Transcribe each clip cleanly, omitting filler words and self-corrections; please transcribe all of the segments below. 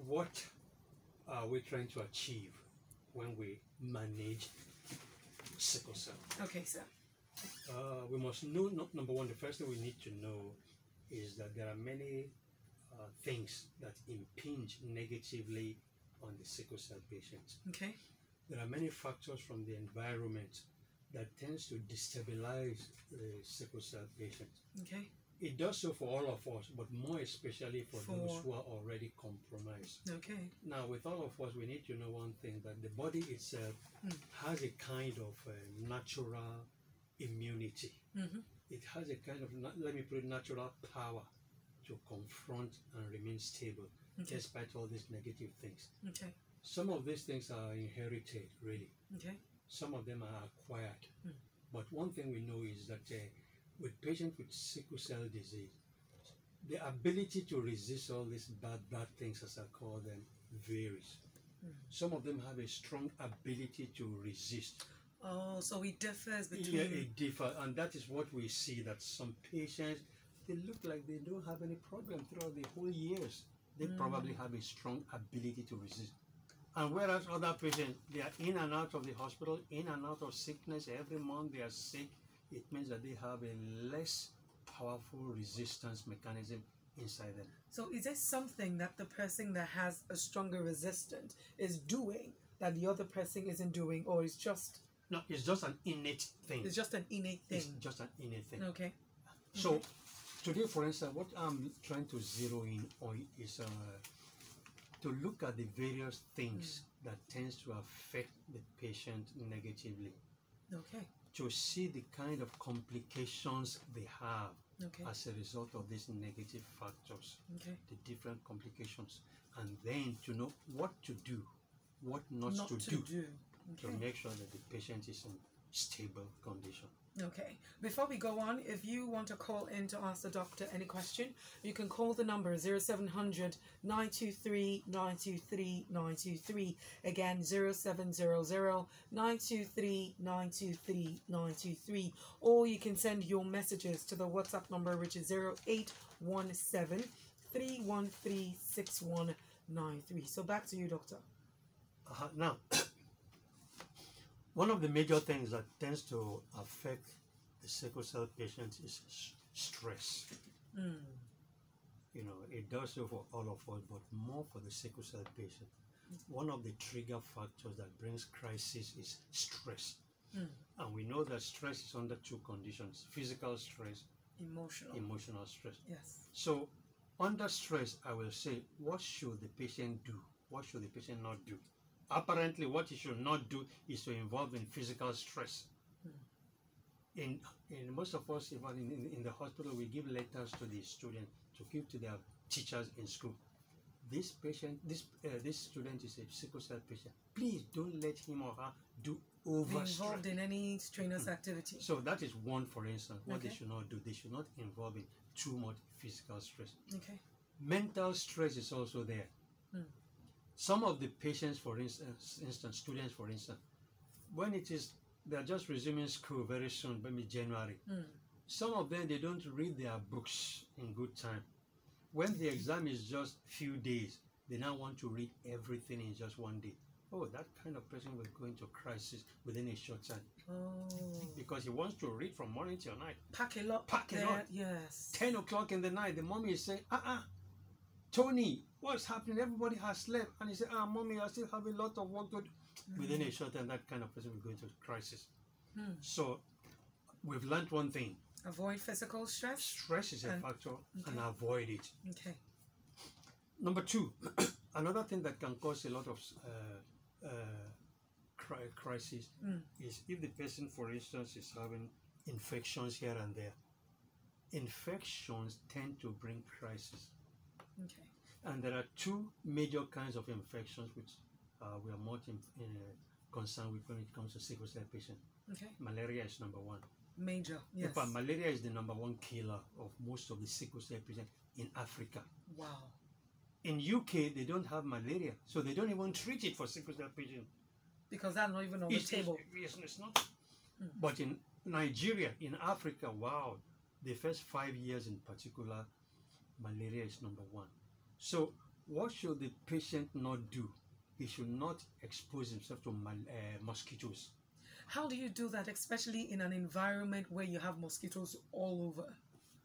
what are we trying to achieve when we manage sickle cell? Okay, sir. We must know, number one, the first thing we need to know is that there are many things that impinge negatively on the sickle cell patient. Okay. There are many factors from the environment that tends to destabilize the sickle cell patient. Okay. It does so for all of us, but more especially for those who are already compromised. Okay. Now, with all of us, we need to know one thing, that the body itself has a kind of natural immunity. It has a kind of, let me put it, natural power to confront and remain stable despite all these negative things. Okay. Some of these things are inherited, really. Okay. Some of them are acquired. But one thing we know is that with patients with sickle cell disease, the ability to resist all these bad things, as I call them, varies. Some of them have a strong ability to resist. Oh, so it differs between... Yeah, it differs, and that is what we see, that some patients, they look like they don't have any problem throughout the whole years. They probably have a strong ability to resist. And whereas other patients, they are in and out of the hospital, in and out of sickness, every month they are sick, it means that they have a less powerful resistance mechanism inside them. So is there something that the person that has a stronger resistance is doing that the other person isn't doing, or it's just... No, it's just an innate thing. It's just an innate thing. It's just an innate thing. Okay. So today, for instance, what I'm trying to zero in on is to look at the various things that tends to affect the patient negatively. Okay. To see the kind of complications they have as a result of these negative factors, the different complications, and then to know what to do, what not to do. To make sure that the patient is in stable condition. Okay. Before we go on, if you want to call in to ask the doctor any question, you can call the number 0700 923 923 923. Again, 0700 923 923 923. Or you can send your messages to the WhatsApp number, which is 0817 313 6193. So back to you, doctor. Now, one of the major things that tends to affect the sickle cell patient is stress. You know, it does so for all of us, but more for the sickle cell patient. One of the trigger factors that brings crisis is stress. And we know that stress is under two conditions: physical stress, emotional stress. Yes. So under stress, I will say, what should the patient do? What should the patient not do? Apparently, what he should not do is to involve in physical stress. In most of us, even in the hospital, we give letters to the students to give to their teachers in school. This patient, this student is a sickle cell patient. Please don't let him or her do over stress. Involved in any strenuous activity. So that is one, for instance, what they should not do. They should not involve in too much physical stress. Okay. Mental stress is also there. Some of the patients, for instance, students, for instance, when they're just resuming school very soon, maybe January, some of them, they don't read their books in good time. When the exam is just few days, they now want to read everything in just one day. Oh, that kind of person will go into crisis within a short time. Because he wants to read from morning till night. Pack a lot. Pack a lot. Yes. 10 o'clock in the night, the mommy is saying, Tony, what's happening? Everybody has slept. And he said, mommy, I still have a lot of work to do. Within a short time, that kind of person will go into crisis. So we've learned one thing. Avoid physical stress. Stress is a factor, and avoid it. Okay. Number two, another thing that can cause a lot of crisis is if the person, for instance, is having infections here and there. Infections tend to bring crisis. Okay. And there are two major kinds of infections which we are more concerned with when it comes to sickle cell patients. Okay. Malaria is number one. Major, yes. In fact, malaria is the number one killer of most of the sickle cell patients in Africa. Wow. In UK, they don't have malaria, so they don't even treat it for sickle cell patients. Because that's not even on the table. It's not. But in Nigeria, in Africa, wow, the first 5 years in particular, malaria is number one. So what should the patient not do? He should not expose himself to mosquitoes. How do you do that, especially in an environment where you have mosquitoes all over?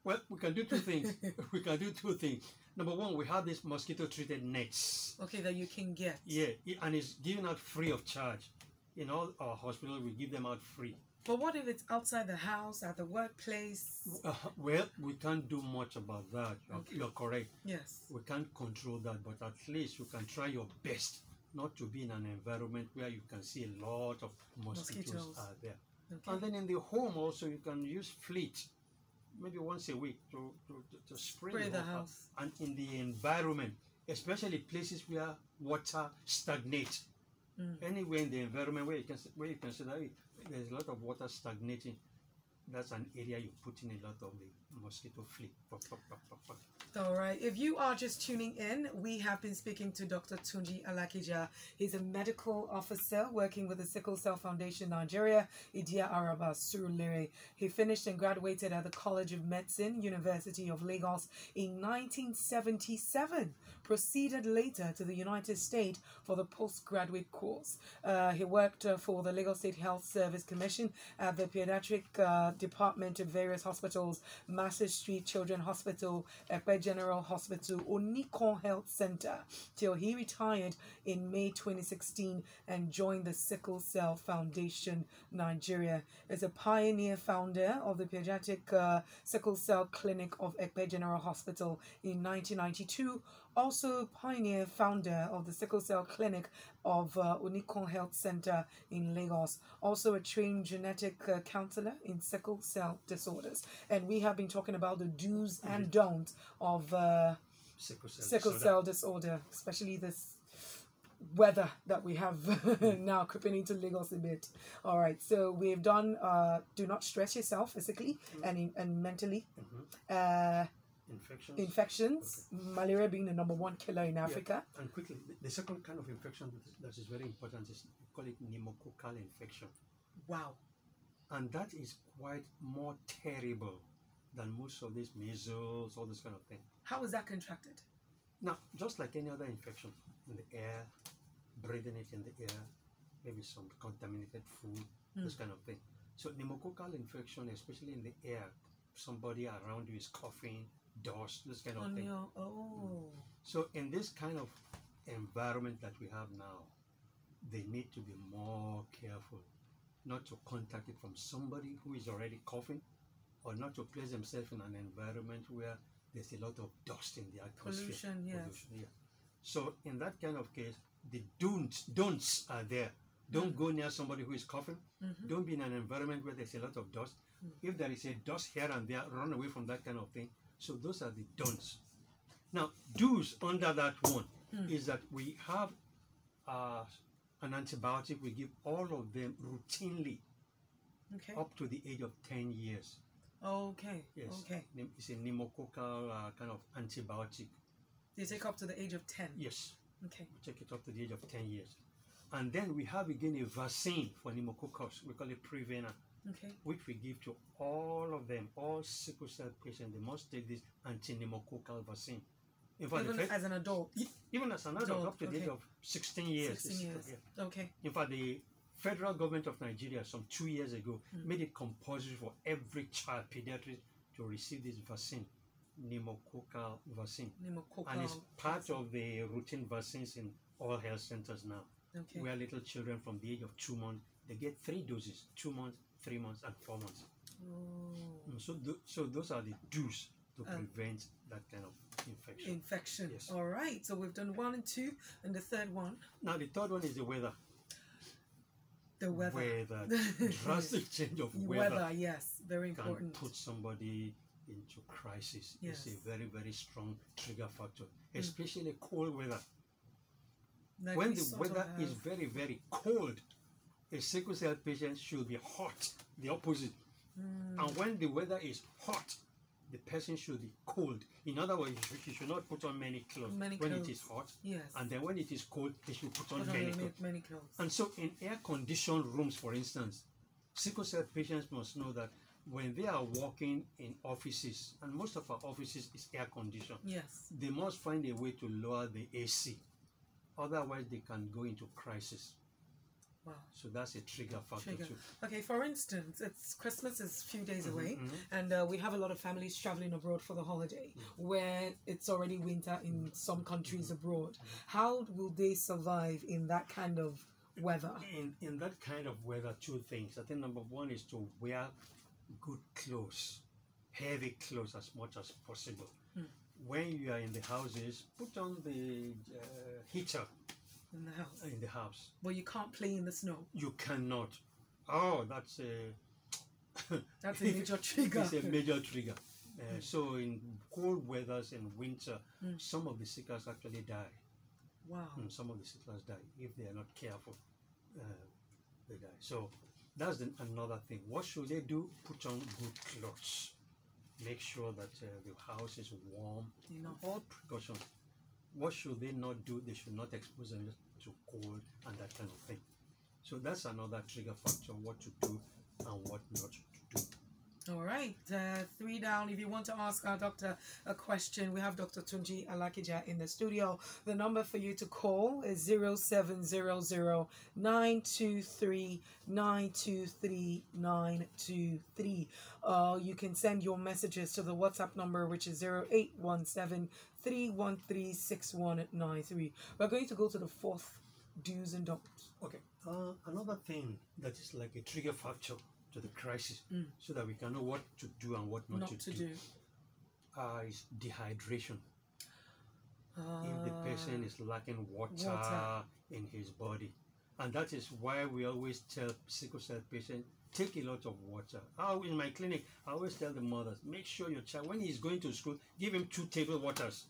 Well, we can do two things. We can do two things. Number one, we have these mosquito-treated nets. Okay, that you can get. Yeah, and it's given out free of charge. In all our hospitals, we give them out free. But what if it's outside the house, at the workplace? Well, we can't do much about that. Okay. You're correct. Yes. We can't control that, but at least you can try your best not to be in an environment where you can see a lot of mosquitoes are there. Okay. And then in the home also, you can use fleet, maybe once a week, to spray the house. And in the environment, especially places where water stagnates. Anywhere in the environment where you can see that there's a lot of water stagnating, that's an area you put in a lot of the mosquito fleet. All right. If you are just tuning in, we have been speaking to Dr. Tunji Alakija. He's a medical officer working with the Sickle Cell Foundation Nigeria, Idia Araba, Surulere. He finished and graduated at the College of Medicine, University of Lagos in 1977. Proceeded later to the United States for the postgraduate course. He worked for the Lagos State Health Service Commission at the Pediatric Department of various hospitals, Master Street Children's Hospital, Ekpe General Hospital, Onikon Health Center, till he retired in May 2016 and joined the Sickle Cell Foundation Nigeria. As a pioneer founder of the Pediatric Sickle Cell Clinic of Ekpe General Hospital in 1992, also pioneer founder of the Sickle Cell Clinic of Onikon Health Center in Lagos, also a trained genetic counselor in sickle cell disorders. And we have been talking about the do's and don'ts of sickle cell disorder, especially this weather that we have now creeping into Lagos a bit. All right, so we've done do not stress yourself physically and mentally. Infections, okay. Malaria being the #1 killer in Africa. Yeah. And quickly, the second kind of infection that is very important is, we call it pneumococcal infection. Wow. And that is quite more terrible than most of these measles, all this kind of thing. How is that contracted? Now, just like any other infection, in the air, breathing it in the air, maybe some contaminated food, this kind of thing. So pneumococcal infection, especially in the air, somebody around you is coughing, dust, this kind of thing. So in this kind of environment that we have now, they need to be more careful not to contact it from somebody who is already coughing, or not to place themselves in an environment where there's a lot of dust in the atmosphere. Pollution, yes. Yeah. So in that kind of case, the don'ts are there. Don't go near somebody who is coughing. Don't be in an environment where there's a lot of dust. If there is a dust here and there, run away from that kind of thing. So those are the don'ts. Now, do's under that one is that we have an antibiotic we give all of them routinely up to the age of 10 years. Okay. Yes. Okay. It's a pneumococcal kind of antibiotic. You take up to the age of 10? Yes. Okay. We take it up to the age of 10 years. And then we have again a vaccine for pneumococcus. We call it Prevena. Okay. Which we give to all of them, all sickle cell patients. They must take this anti-pneumococcal vaccine. In fact, even as an adult? Even as an adult, up to the age of 16 years. 16 years. Okay. In fact, the federal government of Nigeria, some 2 years ago, made it compulsory for every child, pediatric, to receive this vaccine, pneumococcal vaccine. And it's part of the routine vaccines in all health centers now. Okay. Where little children from the age of 2 months, they get 3 doses, 2 months, 3 months, and 4 months. So those are the do's to prevent that kind of infection. Yes. All right. So we've done 1 and 2, and the third one. Now the third one is the weather. The weather. Drastic change of weather. Yes, very important. Can put somebody into crisis. Yes. It's a very, very strong trigger factor, especially cold weather. Like when the weather is very, very cold, a sickle cell patient should be hot, the opposite. And when the weather is hot, the person should be cold. In other words, he should not put on many clothes when it is hot. Yes. And then when it is cold, he should put on many clothes. And so in air-conditioned rooms, for instance, sickle cell patients must know that when they are working in offices, and most of our offices is air conditioned, Yes. they must find a way to lower the AC. Otherwise, they can go into crisis. Wow. So that's a trigger factor too. Okay, for instance, it's Christmas is a few days away, and we have a lot of families traveling abroad for the holiday, where it's already winter in some countries abroad. How will they survive in that kind of weather? In that kind of weather, two things. I think number one is to wear good clothes, heavy clothes as much as possible. When you are in the houses, put on the heater In the house. in the house. But you can't play in the snow. You cannot. Oh, that's a That's a major trigger. It's a major trigger. So in cold weathers and winter, some of the sicklers actually die. Wow. Some of the sicklers die if they are not careful. They die. So that's another thing. What should they do? Put on good clothes. Make sure that the house is warm. All precautions. What should they not do? They should not expose them to cold and that kind of thing. So that's another trigger factor, what to do and what not to do. All right, 3 down. If you want to ask our doctor a question, we have Dr. Tunji Alakija in the studio. The number for you to call is 0700 923 923 923. You can send your messages to the WhatsApp number, which is 0817 313 6193. We're going to go to the fourth do's and don'ts. Okay, another thing that is like a trigger factor to the crisis, so that we can know what to do and what not to do. Is dehydration. If the person is lacking water in his body, and that is why we always tell sickle cell patients, take a lot of water. In my clinic, I always tell the mothers, make sure your child, when he's going to school, give him 2 table waters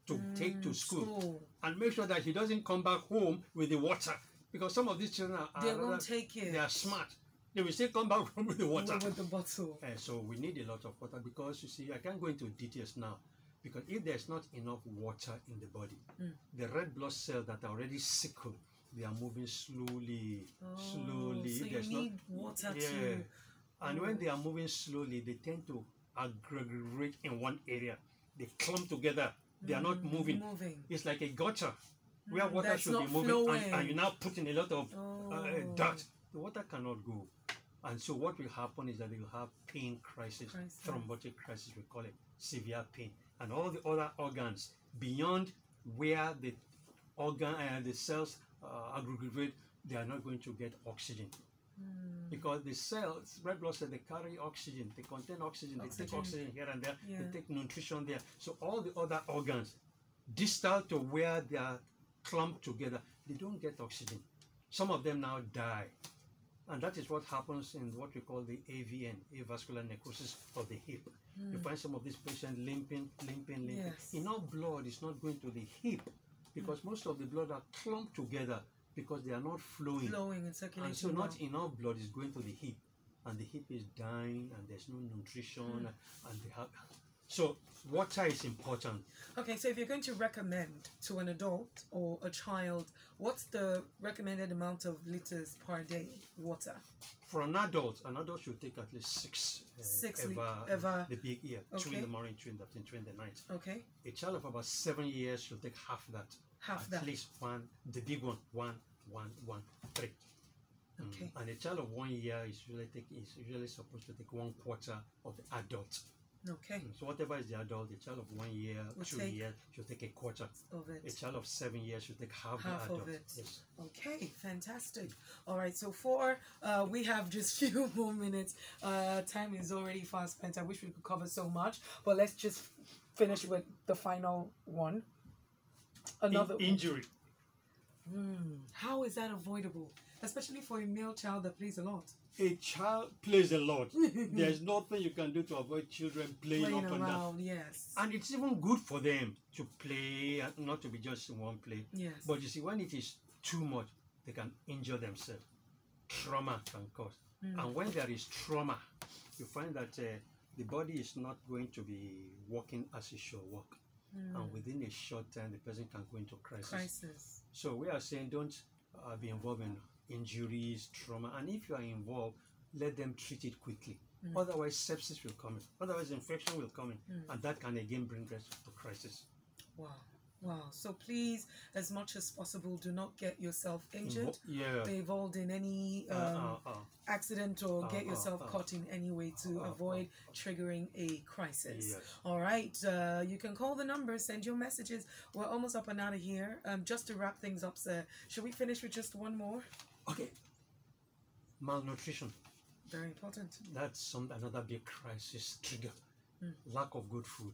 to take to school, and make sure that he doesn't come back home with the water, because some of these children they won't take it. They are smart. They will still come back home with the water. With the bottle. So we need a lot of water, because you see, I can't go into details now, because if there's not enough water in the body, the red blood cells that are already sickled, they are moving slowly. So you need water too. And when they are moving slowly, they tend to aggregate in one area. They clump together. They are not moving. It's like a gutter where water should be moving, and you're now putting a lot of dirt. The water cannot go. And so what will happen is that they will have pain crisis, thrombotic crisis, we call it, severe pain. And all the other organs beyond where the the cells aggregate, they are not going to get oxygen. Because the cells, red blood cells, they carry oxygen, they contain oxygen, they take oxygen here and there, they take nutrition there. So all the other organs, distal to where they are clumped together, they don't get oxygen. Some of them now die. And that is what happens in what we call the AVN, avascular necrosis of the hip. You find some of these patients limping. Enough blood is not going to the hip, because most of the blood are clumped together because they are not flowing and circulating. And so not enough blood is going to the hip, and the hip is dying, and there's no nutrition, and they have. So water is important. Okay, so if you're going to recommend to an adult or a child, what's the recommended amount of liters per day water? For an adult should take at least 6 ever. The big 2 in the morning, 2 in the afternoon, 2 in the night. Okay. A child of about 7 years should take half that. At least 1, the big one, 1, 3. Okay. And a child of 1 year is usually supposed to take 1/4 of the adult. Okay. So whatever is the adult, a child of 1 year, 2 years should take 1/4 of it. A child of 7 years should take half the adult. Of it. Yes. Okay, fantastic. All right, so we have just few more minutes. Time is already fast spent. I wish we could cover so much, but let's just finish with the final one. Another injury. How is that avoidable, especially for a male child that plays a lot? A child plays a lot. There's nothing you can do to avoid children playing up and down. Yes. And it's even good for them to play, and not to be just in one place. Yes. But you see, when it is too much, they can injure themselves. Trauma can cause. And when there is trauma, you find that the body is not going to be working as it should work. And within a short time, the person can go into crisis. So we are saying, don't be involved in injuries, trauma, and if you are involved, let them treat it quickly. Otherwise, sepsis will come in. Otherwise, infection will come in. And that can again bring us to crisis. Wow. Wow. So please, as much as possible, do not get yourself injured, be involved in any accident, or get yourself caught in any way to avoid triggering a crisis. Yes. All right. You can call the number, send your messages. We're almost up and out of here. Just to wrap things up, sir, should we finish with just one more? Okay. Malnutrition. Very important. That's another big crisis trigger. Lack of good food.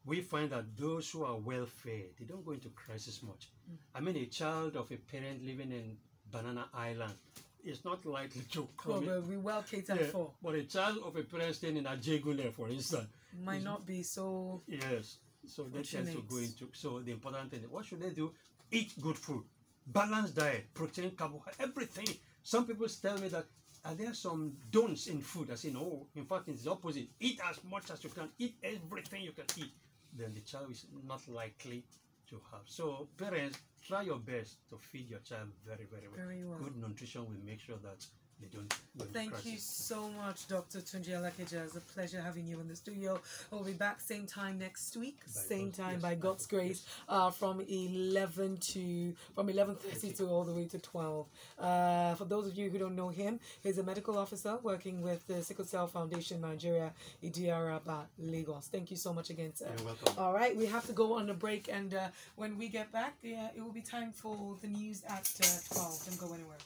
We find that those who are well fed, they don't go into crisis much. I mean, a child of a parent living in Banana Island is not likely to come Well, we well catered for. But a child of a parent staying in Ajegule, for instance, might not be so. Yes. So they tend to go into. So the important thing, what should they do? Eat good food, balanced diet, protein, carbohydrate, everything. Some people tell me that, are there some don'ts in food? I say, no, in fact, it's the opposite. Eat as much as you can. Eat everything you can eat. Then the child is not likely to have. So parents, try your best to feed your child very, very well. Very well. Good nutrition will make sure that they don't go into Thank crisis. you so much, Dr. Tunji Alakija. It's a pleasure having you in the studio. We'll be back same time next week, by God's grace, from 11:30 to all the way to 12. For those of you who don't know him, he's a medical officer working with the Sickle Cell Foundation Nigeria, Idiaraba, Lagos. Thank you so much again, sir. You're welcome. All right, we have to go on a break, and when we get back, it will be time for the news at 12. Don't go anywhere.